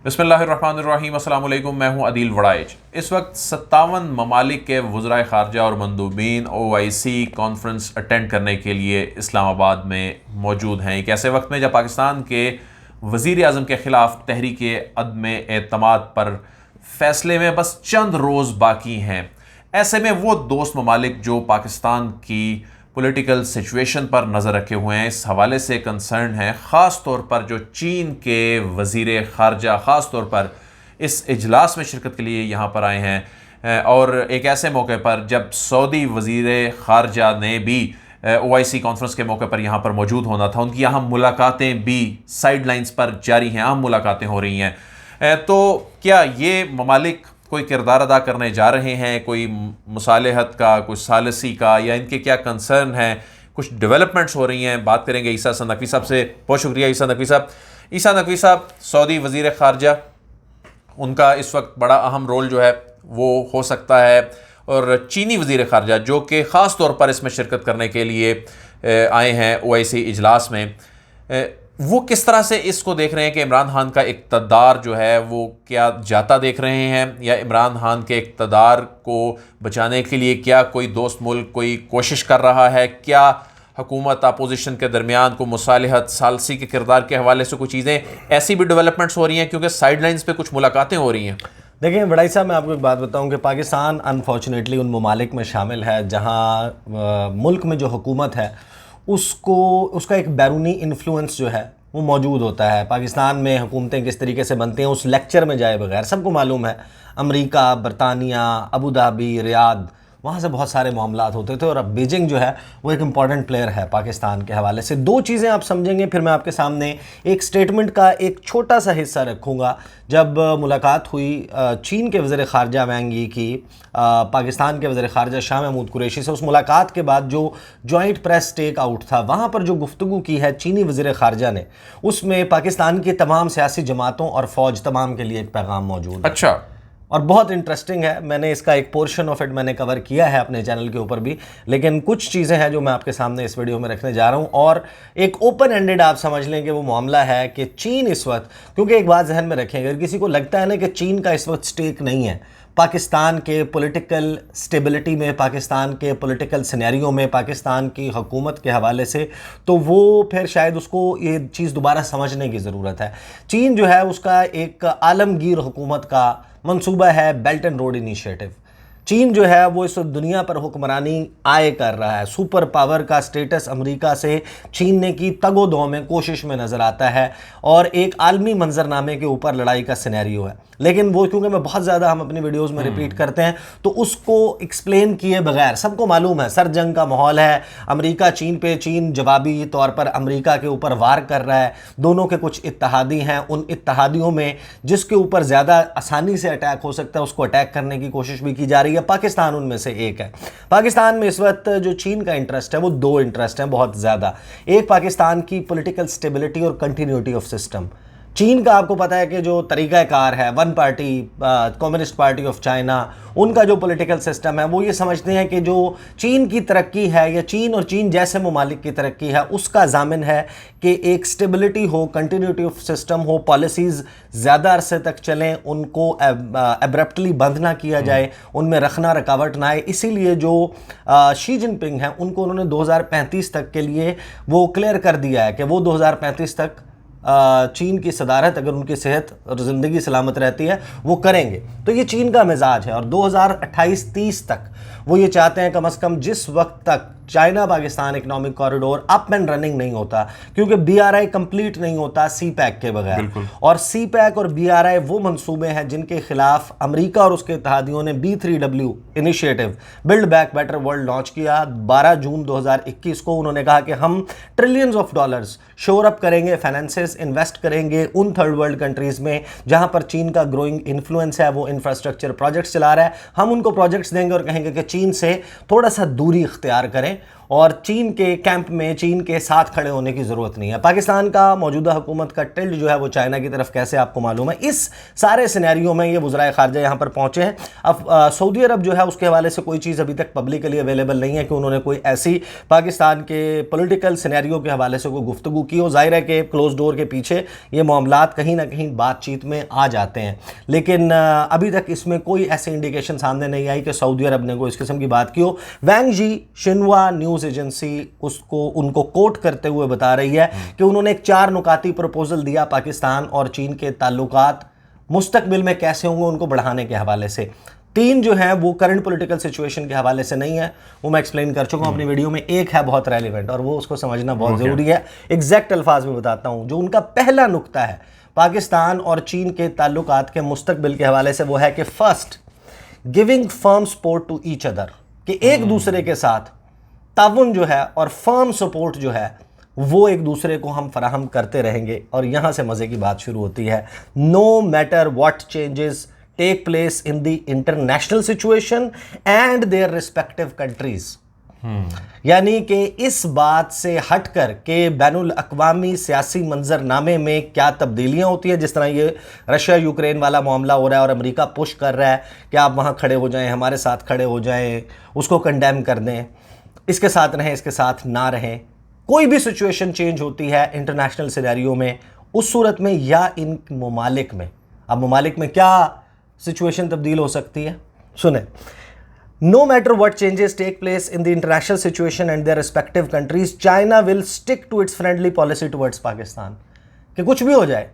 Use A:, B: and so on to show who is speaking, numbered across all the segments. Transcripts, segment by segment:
A: بسم اللہ الرحمن الرحیم۔ السلام علیکم، میں ہوں عدیل وڑائچ۔ اس وقت 57 ممالک کے وزرائے خارجہ اور مندوبین OIC کانفرنس اٹینڈ کرنے کے لیے اسلام آباد میں موجود ہیں۔ ایک ایسے وقت میں جب پاکستان کے وزیر اعظم کے خلاف تحریک عدم اعتماد پر فیصلے میں بس چند روز باقی ہیں، ایسے میں وہ دوست ممالک جو پاکستان کی پولیٹیکل سچویشن پر نظر رکھے ہوئے ہیں، اس حوالے سے کنسرن ہیں، خاص طور پر جو چین کے وزیر خارجہ خاص طور پر اس اجلاس میں شرکت کے لیے یہاں پر آئے ہیں، اور ایک ایسے موقع پر جب سعودی وزیر خارجہ نے بھی OIC کانفرنس کے موقع پر یہاں پر موجود ہونا تھا، ان کی اہم ملاقاتیں بھی سائیڈ لائنز پر جاری ہیں، اہم ملاقاتیں ہو رہی ہیں۔ تو کیا یہ ممالک کوئی کردار ادا کرنے جا رہے ہیں، کوئی مصالحت کا، کوئی ثالثی کا، یا ان کے کیا کنسرن ہیں؟ کچھ ڈیولپمنٹس ہو رہی ہیں، بات کریں گے عیسیٰ حسن نقوی صاحب سے۔ بہت شکریہ عیسیٰ نقوی صاحب۔ عیسیٰ نقوی صاحب، سعودی وزیر خارجہ، ان کا اس وقت بڑا اہم رول جو ہے وہ ہو سکتا ہے، اور چینی وزیر خارجہ جو کہ خاص طور پر اس میں شرکت کرنے کے لیے آئے ہیں OIC اجلاس میں، وہ کس طرح سے اس کو دیکھ رہے ہیں کہ عمران خان کا اقتدار جو ہے وہ کیا جاتا دیکھ رہے ہیں، یا عمران خان کے اقتدار کو بچانے کے لیے کیا کوئی دوست ملک کوئی کوشش کر رہا ہے؟ کیا حکومت اپوزیشن کے درمیان کو مصالحت ثالثی کے کردار کے حوالے سے کچھ چیزیں ایسی بھی ڈیولپمنٹس ہو رہی ہیں؟ کیونکہ سائیڈ لائنز پہ کچھ ملاقاتیں ہو رہی ہیں۔
B: دیکھیں وڑائی صاحب، میں آپ کو ایک بات بتاؤں کہ پاکستان انفارچونیٹلی ان ممالک میں شامل ہے جہاں ملک میں جو حکومت ہے اس کا ایک بیرونی انفلوئنس جو ہے وہ موجود ہوتا ہے۔ پاکستان میں حکومتیں کس طریقے سے بنتی ہیں اس لیکچر میں جائے بغیر سب کو معلوم ہے، امریکہ، برطانیہ، ابوظہبی، ریاض، وہاں سے بہت سارے معاملات ہوتے تھے، اور اب بیجنگ جو ہے وہ ایک امپورٹنٹ پلیئر ہے پاکستان کے حوالے سے۔ دو چیزیں آپ سمجھیں گے، پھر میں آپ کے سامنے ایک سٹیٹمنٹ کا ایک چھوٹا سا حصہ رکھوں گا۔ جب ملاقات ہوئی چین کے وزیر خارجہ وانگ یی کی پاکستان کے وزیر خارجہ شاہ محمود قریشی سے، اس ملاقات کے بعد جو جوائنٹ پریس ٹیک آؤٹ تھا، وہاں پر جو گفتگو کی ہے چینی وزیر خارجہ نے، اس میں پاکستان کی تمام سیاسی جماعتوں اور فوج تمام کے لیے ایک پیغام موجود ہے۔
A: اچھا،
B: اور بہت انٹرسٹنگ ہے، میں نے اس کا ایک پورشن آف اٹ میں نے کور کیا ہے اپنے چینل کے اوپر بھی، لیکن کچھ چیزیں ہیں جو میں آپ کے سامنے اس ویڈیو میں رکھنے جا رہا ہوں، اور ایک اوپن اینڈڈ آپ سمجھ لیں کہ وہ معاملہ ہے کہ چین اس وقت، کیونکہ ایک بات ذہن میں رکھیں، اگر کسی کو لگتا ہے نا کہ چین کا اس وقت سٹیک نہیں ہے پاکستان کے پولیٹیکل سٹیبلٹی میں، پاکستان کے پولیٹیکل سینیریو میں، پاکستان کی حکومت کے حوالے سے، تو وہ پھر شاید اس کو یہ چیز دوبارہ سمجھنے کی ضرورت ہے۔ چین جو ہے اس کا ایک عالمگیر حکومت کا منصوبہ ہے بیلٹ اینڈ روڈ انیشیٹو۔ چین جو ہے وہ اس وقت دنیا پر حکمرانی کر رہا ہے، سپر پاور کا سٹیٹس امریکہ سے چین نے کی تگ و دو میں کوشش میں نظر آتا ہے، اور ایک عالمی منظرنامے کے اوپر لڑائی کا سینیریو ہے۔ لیکن وہ کیونکہ میں بہت زیادہ ہم اپنی ویڈیوز میں ریپیٹ کرتے ہیں تو اس کو ایکسپلین کیے بغیر سب کو معلوم ہے سر جنگ کا ماحول ہے، امریکہ چین پہ، چین جوابی طور پر امریکہ کے اوپر وار کر رہا ہے، دونوں کے کچھ اتحادی ہیں، ان اتحادیوں میں جس کے اوپر زیادہ آسانی سے اٹیک ہو سکتا ہے اس کو اٹیک کرنے کی کوشش بھی کی جا رہی ہے۔ پاکستان ان میں سے ایک ہے۔ پاکستان میں اس وقت جو چین کا انٹرسٹ ہے وہ دو انٹرسٹ ہیں بہت زیادہ، ایک پاکستان کی پولیٹیکل سٹیبلٹی اور کنٹینیوٹی آف سسٹم۔ چین کا آپ کو پتہ ہے کہ جو طریقہ کار ہے، one party, communist party of China, ان کا جو پولیٹیکل سسٹم ہے وہ یہ سمجھتے ہیں کہ جو چین کی ترقی ہے یا چین اور چین جیسے ممالک کی ترقی ہے اس کا ضامن ہے کہ ایک stability who, continuity of system who, policies زیادہ عرصے تک چلیں، ان کو ایبرپٹلی بند نہ کیا جائے، ان میں رکھنا رکاوٹ نہ آئے۔ اسی لیے جو شی جن پنگ ہیں ان کو انہوں نے 2035 تک کے لیے وہ کلیئر کر دیا ہے کہ وہ 2035 تک چین کی صدارت، اگر ان کی صحت اور زندگی سلامت رہتی ہے، وہ کریں گے۔ تو یہ چین کا مزاج ہے، اور 2028-30 تک وہ یہ چاہتے ہیں کم از کم جس وقت تک China Pakistan economic corridor up and running نہیں ہوتا، کیونکہ BRI کمپلیٹ نہیں ہوتا سی پیک کے بغیر، اور سی پیک اور BRI وہ منصوبے ہیں جن کے خلاف امریکہ اور اس کے اتحادیوں نے B3W initiative, build back better world launch کیا 12 جون 2021 کو۔ انہوں نے کہا کہ ہم ٹریلینز آف ڈالرز شور اپ کریں گے، فائنینسز انویسٹ کریں گے ان تھرڈ ورلڈ کنٹریز میں جہاں پر چین کا گروئنگ انفلوئنس ہے، وہ انفراسٹرکچر پروجیکٹس چلا رہا ہے، ہم ان کو پروجیکٹس دیں گے اور کہیں گے کہ چین سے تھوڑا سا دوری اختیار کریں اور چین کے کیمپ میں چین کے ساتھ کھڑے ہونے کی ضرورت نہیں ہے. پاکستان کا موجودہ حکومت کا ٹلٹ جو ہے وہ چائنا کی طرف کیسے آپ کو معلوم ہے. اس سارے سینیریو میں یہ وزرائے خارجہ یہاں پر پہنچے ہیں. اب سعودی عرب جو ہے اس کے حوالے سے کوئی چیز ابھی تک پبلکلی اویلیبل نہیں ہے کہ انہوں نے کوئی ایسی پاکستان کے پولیٹیکل سینیریو کے حوالے سے کوئی گفتگو کی ہو. ظاہر ہے کہ کلوز ڈور کے پیچھے یہ معاملات کہیں نہ کہیں بات چیت میں آ جاتے ہیں, لیکن ابھی تک اس میں کوئی ایسی انڈیکیشن سامنے نہیں آئی کہ سعودی عرب نے کوئی اس قسم کی بات کی ہو. وینگ جی شنوا نیوز ایجنسی ان کو کوٹ کرتے ہوئے بتا رہی ہے کہ انہوں نے ایک 4 نکاتی پروپوزل دیا پاکستان اور چین کے تعلقات مستقبل میں کیسے ہوں گے ان کو بڑھانے کے حوالے سے. 3 جو ہیں وہ کرنٹ پولیٹیکل سچویشن کے حوالے سے نہیں ہے, وہ میں ایکسپلین کر چکا ہوں اپنی ویڈیو میں. ایک ہے بہت ریلیونٹ اور وہ اس کو سمجھنا بہت ضروری ہے. ایگزیکٹ الفاظ میں بتاتا ہوں. جو ان کا پہلا نقطہ ہے پاکستان اور چین کے تعلقات کے مستقبل کے حوالے سے, وہ ہے کہ first giving firm support to each other, کہ ایک دوسرے کے ساتھ تعاون جو ہے اور فرم سپورٹ جو ہے وہ ایک دوسرے کو ہم فراہم کرتے رہیں گے. اور یہاں سے مزے کی بات شروع ہوتی ہے. No matter what changes take place in the international situation and their respective countries. یعنی کہ اس بات سے ہٹ کر کہ بین الاقوامی سیاسی منظر نامے میں کیا تبدیلیاں ہوتی ہیں, جس طرح یہ رشیا یوکرین والا معاملہ ہو رہا ہے اور امریکہ پش کر رہا ہے کہ آپ وہاں کھڑے ہو جائیں, ہمارے ساتھ کھڑے ہو جائیں, اس کو کنڈیم کر دیں, اس کے ساتھ رہیں, اس کے ساتھ نہ رہیں. کوئی بھی سچویشن چینج ہوتی ہے انٹرنیشنل سینیریو میں, اس صورت میں یا ان ممالک میں, اب ممالک میں کیا سچویشن تبدیل ہو سکتی ہے سنیں. No matter what changes take place in the international situation and their respective countries, China will stick to its friendly policy towards Pakistan. کہ کچھ بھی ہو جائے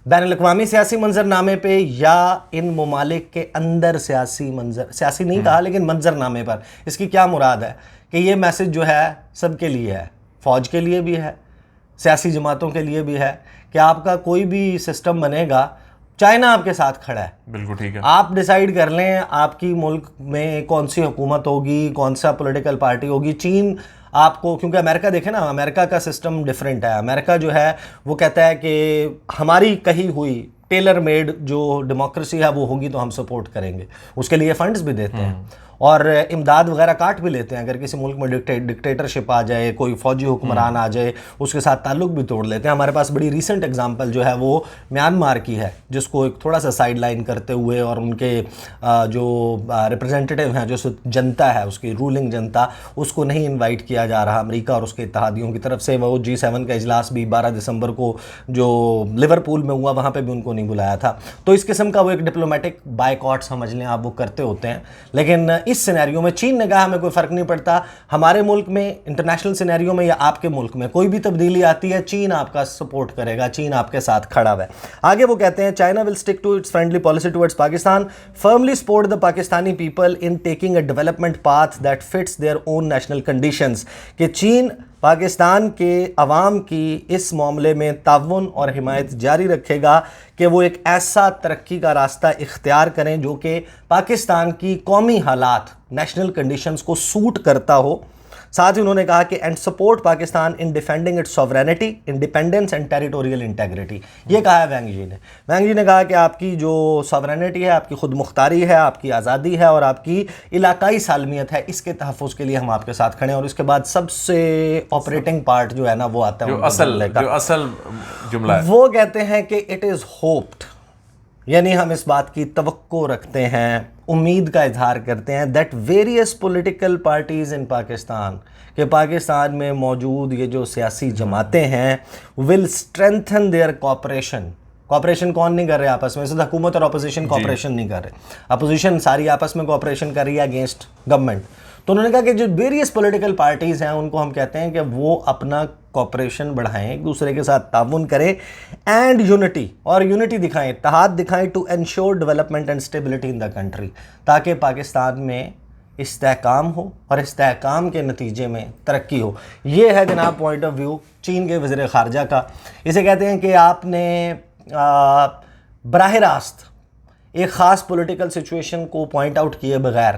B: بین الاقوامی سیاسی منظر نامے پہ یا ان ممالک کے اندر سیاسی نہیں کہا لیکن منظر نامے پر. اس کی کیا مراد ہے کہ یہ میسج جو ہے سب کے لیے ہے, فوج کے لیے بھی ہے, سیاسی جماعتوں کے لیے بھی ہے, کہ آپ کا کوئی بھی سسٹم بنے گا چائنا آپ کے ساتھ کھڑا ہے.
A: بالکل ٹھیک ہے.
B: آپ ڈیسائیڈ کر لیں آپ کی ملک میں کون سی حکومت ہوگی, کون سا پولیٹیکل پارٹی ہوگی. چین آپ کو, کیونکہ امریکہ دیکھیں نا, امریکہ کا سسٹم ڈیفرنٹ ہے. امریکہ جو ہے وہ کہتا ہے کہ ہماری کہی ہوئی ٹیلر میڈ جو ڈیموکریسی ہے وہ ہوگی تو ہم سپورٹ کریں گے. اس کے لیے فنڈز بھی دیتے ہیں اور امداد وغیرہ کاٹ بھی لیتے ہیں. اگر کسی ملک میں ڈکٹیٹرشپ آ جائے, کوئی فوجی حکمران آ جائے, اس کے ساتھ تعلق بھی توڑ لیتے ہیں. ہمارے پاس بڑی ریسنٹ ایگزامپل جو ہے وہ میانمار کی ہے, جس کو ایک تھوڑا سا سائڈ لائن کرتے ہوئے اور ان کے جو ریپرزینٹیٹیو ہیں, جو جنتا ہے اس کی رولنگ جنتا, اس کو نہیں انوائٹ کیا جا رہا امریکہ اور اس کے اتحادیوں کی طرف سے. وہ G7 کا اجلاس بھی 12 دسمبر کو جو لیورپول میں ہوا, وہاں پہ بھی ان کو نہیں بلایا تھا. تو اس قسم کا وہ ایک ڈپلومیٹک بائیکاٹ سمجھ لیں آپ, وہ کرتے ہوتے ہیں. لیکن اس سینیریو میں چین نے کہا ہمیں کوئی فرق نہیں پڑتا, ہمارے ملک میں انٹرنیشنل سینیریو میں یا آپ کے ملک میں کوئی بھی تبدیلی آتی ہے چین آپ کا سپورٹ کرے گا, چین آپ کے ساتھ کھڑا ہوا ہے. آگے وہ کہتے ہیں China will stick to its friendly policy towards Pakistan, firmly support the Pakistani people in taking a development path that fits their own national conditions. کہ چین پاکستان کے عوام کی اس معاملے میں تعاون اور حمایت جاری رکھے گا کہ وہ ایک ایسا ترقی کا راستہ اختیار کریں جو کہ پاکستان کی قومی حالات, نیشنل کنڈیشنز کو سوٹ کرتا ہو. ساتھ ہی انہوں نے کہا کہ and support Pakistan in defending its sovereignty, independence and territorial integrity. یہ کہا ہے وینگ جی نے. وینگ جی نے کہا کہ آپ کی جو سوورینٹی ہے, آپ کی خود مختاری ہے, آپ کی آزادی ہے اور آپ کی علاقائی سالمیت ہے, اس کے تحفظ کے لیے ہم آپ کے ساتھ کھڑے ہیں. اور اس کے بعد سب سے آپریٹنگ پارٹ جو ہے نا وہ آتا ہے
A: جو اصل جملہ ہے,
B: وہ کہتے ہیں کہ اٹ از ہوپڈ, یعنی ہم اس بات کی توقع رکھتے ہیں, امید کا اظہار کرتے ہیں, دیٹ ویریس پولیٹیکل پارٹیز ان پاکستان, کہ پاکستان میں موجود یہ جو سیاسی جماعتیں ہیں, ول اسٹرینتھن دیئر کوآپریشن. کوآپریشن کون نہیں کر رہے آپس میں؟ صرف حکومت اور اپوزیشن کوآپریشن نہیں کر رہے, اپوزیشن ساری آپس میں کوآپریشن کر رہی ہے اگینسٹ گورنمنٹ. تو انہوں نے کہا کہ جو ویریس پولیٹیکل پارٹیز ہیں ان کو ہم کہتے ہیں کہ وہ اپنا کوآپریشن بڑھائیں, ایک دوسرے کے ساتھ تعاون کریں, اینڈ یونٹی, اور یونٹی دکھائیں, اتحاد دکھائیں, to ensure development and stability in the country, تاکہ پاکستان میں استحکام ہو اور استحکام کے نتیجے میں ترقی ہو. یہ ہے جناب پوائنٹ آف ویو چین کے وزیر خارجہ کا. اسے کہتے ہیں کہ آپ نے براہ راست ایک خاص پولیٹیکل سچویشن کو پوائنٹ آؤٹ کیے بغیر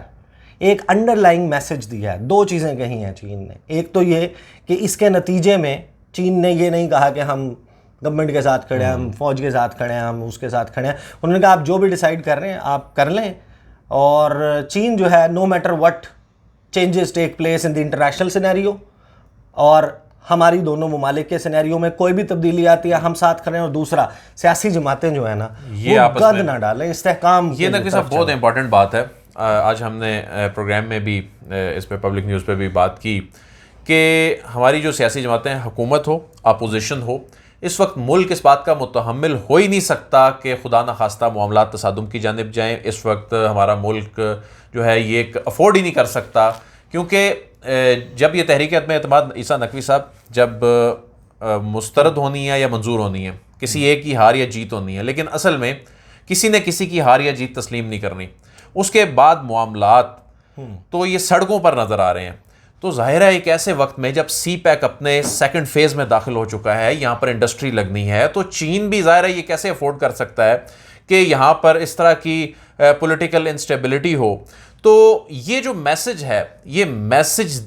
B: ایک انڈر لائنگ میسج دیا ہے. 2 چیزیں کہی ہیں چین نے. ایک تو یہ کہ اس کے نتیجے میں چین نے یہ نہیں کہا کہ ہم گورنمنٹ کے ساتھ کھڑے ہیں, ہم فوج کے ساتھ کھڑے ہیں, ہم اس کے ساتھ کھڑے ہیں. انہوں نے کہا آپ جو بھی ڈیسائیڈ کر رہے ہیں آپ کر لیں, اور چین جو ہے no matter what changes take place in the international scenario, اور ہماری دونوں ممالک کے سینیریو میں کوئی بھی تبدیلی آتی ہے ہم ساتھ کھڑے ہیں, اور دوسرا سیاسی جماعتیں جو ہیں نا وہ گد نہ ڈالیں استحکام.
A: یہ نقوی صاحب بہت امپورٹنٹ بات ہے. آج ہم نے پروگرام میں بھی اس پہ پبلک نیوز پہ بھی بات کی کہ ہماری جو سیاسی جماعتیں حکومت ہو اپوزیشن ہو, اس وقت ملک اس بات کا متحمل ہو ہی نہیں سکتا کہ خدا نخواستہ معاملات تصادم کی جانب جائیں. اس وقت ہمارا ملک جو ہے یہ افورڈ ہی نہیں کر سکتا, کیونکہ جب یہ تحریک عدم اعتماد عیسیٰ نقوی صاحب جب مسترد ہونی ہے یا منظور ہونی ہے, کسی ایک کی ہار یا جیت ہونی ہے, لیکن اصل میں کسی نے کسی کی ہار یا جیت تسلیم نہیں کرنی. اس کے بعد معاملات تو یہ سڑکوں پر نظر آ رہے ہیں. تو ظاہر ہے ایک ایسے وقت میں جب سی پیک اپنے سیکنڈ فیز میں داخل ہو چکا ہے, یہاں پر انڈسٹری لگنی ہے, تو چین بھی ظاہر ہے یہ کیسے افورڈ کر سکتا ہے کہ یہاں پر اس طرح کی پولیٹیکل انسٹیبلٹی ہو. تو یہ جو میسج ہے یہ میسج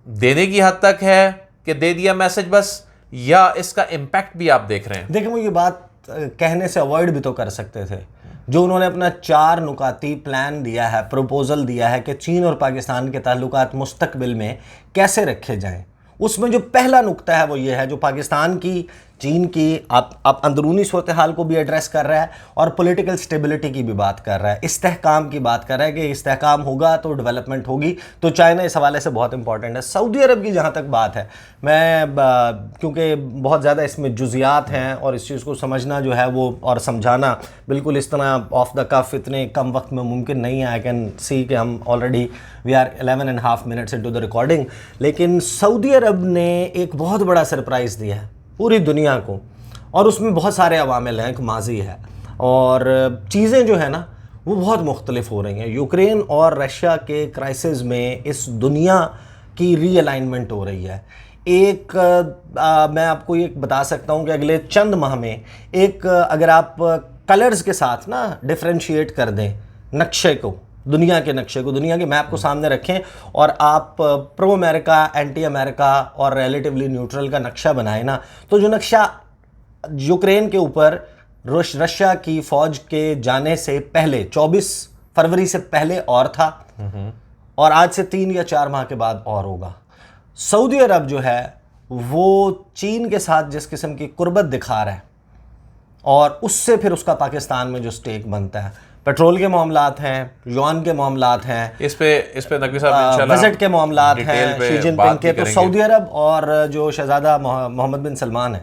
A: دینے کی حد تک ہے کہ دے دیا میسج بس, یا اس کا امپیکٹ بھی آپ دیکھ رہے ہیں؟
B: دیکھیں وہ یہ بات کہنے سے اوائڈ بھی تو کر سکتے تھے. جو انہوں نے اپنا 4 نکاتی پلان دیا ہے, پروپوزل دیا ہے کہ چین اور پاکستان کے تعلقات مستقبل میں کیسے رکھے جائیں, اس میں جو پہلا نقطہ ہے وہ یہ ہے جو پاکستان کی چین کی اب اندرونی صورتحال کو بھی ایڈریس کر رہا ہے اور پولیٹیکل سٹیبلٹی کی بھی بات کر رہا ہے, استحکام کی بات کر رہا ہے کہ استحکام ہوگا تو ڈیولپمنٹ ہوگی. تو چائنا اس حوالے سے بہت امپورٹنٹ ہے. سعودی عرب کی جہاں تک بات ہے, میں کیونکہ بہت زیادہ اس میں جزیات ہیں اور اس چیز کو سمجھنا جو ہے وہ اور سمجھانا بالکل اس طرح آف دا کف اتنے کم وقت میں ممکن نہیں ہے. آئی کین سی کہ ہم already we are 11.5 minutes into the recording. لیکن سعودی عرب نے ایک بہت بڑا سرپرائز دیا ہے پوری دنیا کو, اور اس میں بہت سارے عوامل ہیں, ایک ماضی ہے اور چیزیں جو ہے نا وہ بہت مختلف ہو رہی ہیں. یوکرین اور رشیا کے کرائسس میں اس دنیا کی ری الائنمنٹ ہو رہی ہے. ایک میں آپ کو یہ بتا سکتا ہوں کہ اگلے چند ماہ میں ایک اگر آپ کلرز کے ساتھ نا ڈفرینشیٹ کر دیں نقشے کو, دنیا کے نقشے کو, دنیا کے میپ کو سامنے رکھیں اور آپ پرو امریکہ اینٹی امریکہ اور ریلیٹیولی نیوٹرل کا نقشہ بنائیں نا, تو جو نقشہ یوکرین کے اوپر رشیا کی فوج کے جانے سے پہلے 24 فروری سے پہلے اور تھا, اور آج سے 3 یا 4 ماہ کے بعد اور ہوگا. سعودی عرب جو ہے وہ چین کے ساتھ جس قسم کی قربت دکھا رہا ہے, اور اس سے پھر اس کا پاکستان میں جو سٹیک بنتا ہے, پیٹرول کے معاملات ہیں, یوان کے معاملات ہیں,
A: اس پہ نقوی صاحب انشاءاللہ
B: وزٹ کے معاملات ہیں شی جن پنگ کے. تو سعودی عرب اور جو شہزادہ محمد بن سلمان ہے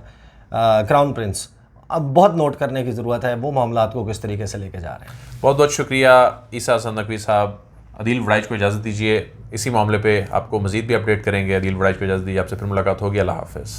B: کراؤن پرنس, اب بہت نوٹ کرنے کی ضرورت ہے وہ معاملات کو کس طریقے سے لے کے جا رہے ہیں.
A: بہت بہت شکریہ عیسیٰ حسن نقوی صاحب. عدیل وڑائچ کو اجازت دیجیے, اسی معاملے پہ آپ کو مزید بھی اپڈیٹ کریں گے. عدیل وڑائچ کو اجازت دیجیے, آپ سے پھر ملاقات ہوگی. اللہ حافظ.